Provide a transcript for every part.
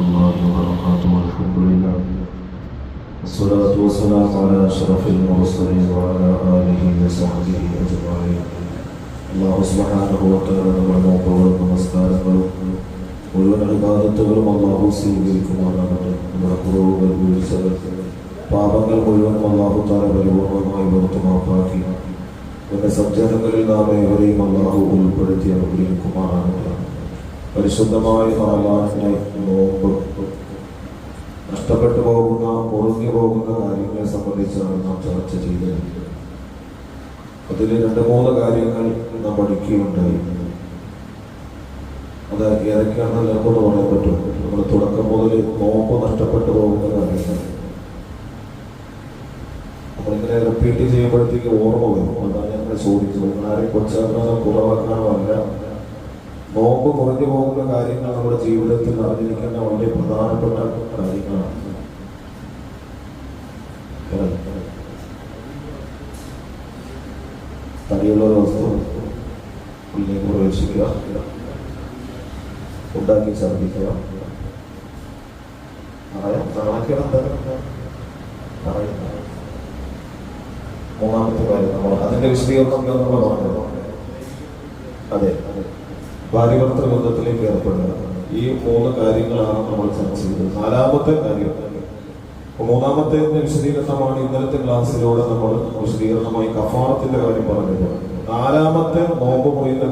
الله وبركاته. الحمد لله والصلاة والسلام على أشرف المرسلين وعلى آله وصحبه أجمعين. അല്ലാഹു സുബ്ഹാനഹു വ തആല നമ്മുടെ നോമ്പുകളും നമസ്കാരങ്ങളും മുഴുവൻ ഇബാദത്തുകളും അല്ലാഹു സ്വീകരിക്കുമാറാകട്ടെ. നമ്മുടെ കുറവുകൾ, വീഴ്ചകൾ, പാപങ്ങൾ മുഴുവൻ അല്ലാഹു തആല പരിപൂർണമായി പുറത്തു മാപ്പാക്കി നമ്മുടെ സജ്ജനങ്ങളിൽ നാം ഏവരെയും അല്ലാഹു ഉൾപ്പെടുത്തി അനുഗ്രഹിക്കുമാറാകട്ടെ. പരിശുദ്ധമായ റമളാനിലെ നോമ്പ് നഷ്ടപ്പെട്ടു പോകുന്ന, മുറിഞ്ഞു പോകുന്ന കാര്യങ്ങളെ സംബന്ധിച്ചാണ് നാം ചർച്ച ചെയ്തത്. അതിൽ 2-3 കാര്യങ്ങൾ നാം പഠിക്കുകയുണ്ടായി. അത് ഏതൊക്കെയാണെന്ന് നമുക്കൊന്ന് പറയാൻ പറ്റും. നമ്മൾ തുടക്കം മുതൽ നോമ്പ് നഷ്ടപ്പെട്ടു പോകുന്ന കാര്യങ്ങൾ നമ്മളിങ്ങനെ റിപ്പീറ്റ് ചെയ്യുമ്പോഴത്തേക്ക് ഓർമ്മ വരും. അതാണ് ഞങ്ങൾ ചോദിച്ചത്. ആരെയും കൊച്ചാക്കാനോ കുറവാക്കാനോ അല്ല. നോമ്പ് കുറഞ്ഞു പോകുന്ന കാര്യങ്ങൾ നമ്മുടെ ജീവിതത്തിൽ അറിഞ്ഞിരിക്കേണ്ട വളരെ പ്രധാനപ്പെട്ട കാര്യങ്ങളാണ്. തടിയുള്ള ഒരു വസ്തു ഉള്ളിലേക്ക് പ്രവേശിക്കുക, ഉണ്ടാക്കി ഛർദ്ദിക്കുക, മൂന്നാമത്തെ കാര്യം നമ്മൾ അതിന്റെ വിശദീകരണം നമ്മൾ പറഞ്ഞത്. അതെ, ഭാര്യ-ഭർത്തൃ ബന്ധത്തിലേക്ക് ഏർപ്പെടുക. ഈ 3 കാര്യങ്ങളാണ് നമ്മൾ ചർച്ച ചെയ്തത്. 4ാമത്തെ കാര്യം, 3ാമത്തെ വിശദീകരണമാണ് ഇന്നലത്തെ ക്ലാസ്സിലൂടെ നമ്മൾ വിശദീകരണമായി കഫാറത്തിന്റെ കാര്യം പറഞ്ഞത്. 4ാമത്തെ നോമ്പ് മുറിയുന്ന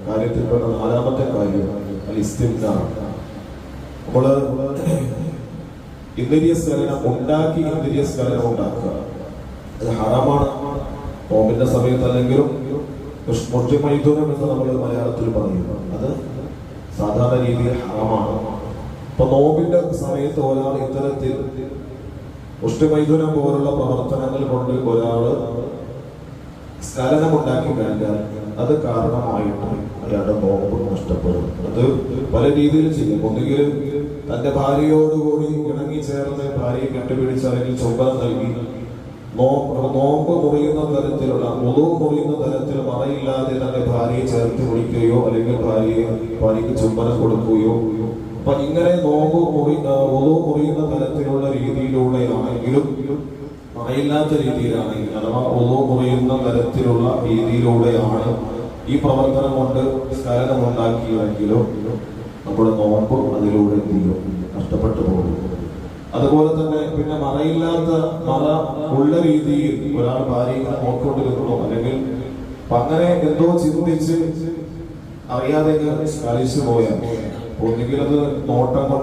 കാര്യത്തിൽപ്പെട്ട 4ാമത്തെ കാര്യം ഇസ്തിംനാ. നമ്മള് ഇന്ദ്രിയ സ്ഖലനം ഉണ്ടാക്കി, ഇന്ദ്രിയ സ്ഖലനം ഉണ്ടാക്കുക അത് ഹറാമാണ്. നോമ്പിന്റെ സമയത്ത് അല്ലെങ്കിലും മുഷ്ടിമൈഥുനം എന്ന് നമ്മൾ മലയാളത്തിൽ പറയുന്നു. അത് സാധാരണ രീതിയിൽ ഹറാമാണ്. അപ്പൊ നോമ്പിന്റെ സമയത്ത് ഒരാൾ ഇത്തരത്തിൽ മുഷ്ടിമൈഥുനം പോലുള്ള പ്രവർത്തനങ്ങൾ കൊണ്ട് ഒരാള് സ്ഖലനം ഉണ്ടാക്കി കഴിഞ്ഞാൽ അത് കാരണമായിട്ട് അയാളുടെ നോമ്പ് നഷ്ടപ്പെടും. അത് പല രീതിയിൽ ചെയ്യും. ഒന്നുകിൽ തന്റെ ഭാര്യയോടുകൂടി ഇണങ്ങി ചേർന്ന് ഭാര്യയെ കെട്ടുപിടിച്ച് അല്ലെങ്കിൽ ചുംബനം നൽകി നോമ്പ് മുറിയുന്ന തരത്തിലുള്ള വുളു മുറിയുന്ന തരത്തിൽ മറയില്ലാതെ തന്റെ ഭാര്യയെ ചേർത്ത് വിളിക്കുകയോ അല്ലെങ്കിൽ ഭാര്യയ്ക്ക് ചുംബനം കൊടുക്കുകയോ, അപ്പൊ ഇങ്ങനെ വുളു മുറിയുന്ന തരത്തിലുള്ള രീതിയിലൂടെയാണെങ്കിലും മറയില്ലാത്ത രീതിയിലാണെങ്കിൽ അഥവാ വുളു മുറിയുന്ന തരത്തിലുള്ള രീതിയിലൂടെയാണ് ഈ പ്രവർത്തനം കൊണ്ട് സ്ഖലനം ഉണ്ടാക്കിയെങ്കിലും നമ്മുടെ നോമ്പ് അതിലൂടെ നഷ്ടപ്പെട്ടു പോകും. അതുപോലെ തന്നെ പിന്നെ മറയില്ലാത്ത മറ ഉള്ള രീതിയിൽ ഒരാൾ ഭാര്യയെ നോക്കിക്കൊണ്ടിരിക്കണോ അല്ലെങ്കിൽ അങ്ങനെ എന്തോ ചിന്തിച്ച് അറിയാതെ സ്ഖലിച്ചു പോയാൽ ഒന്നുകിൽ അത് നോട്ടം കൊണ്ട്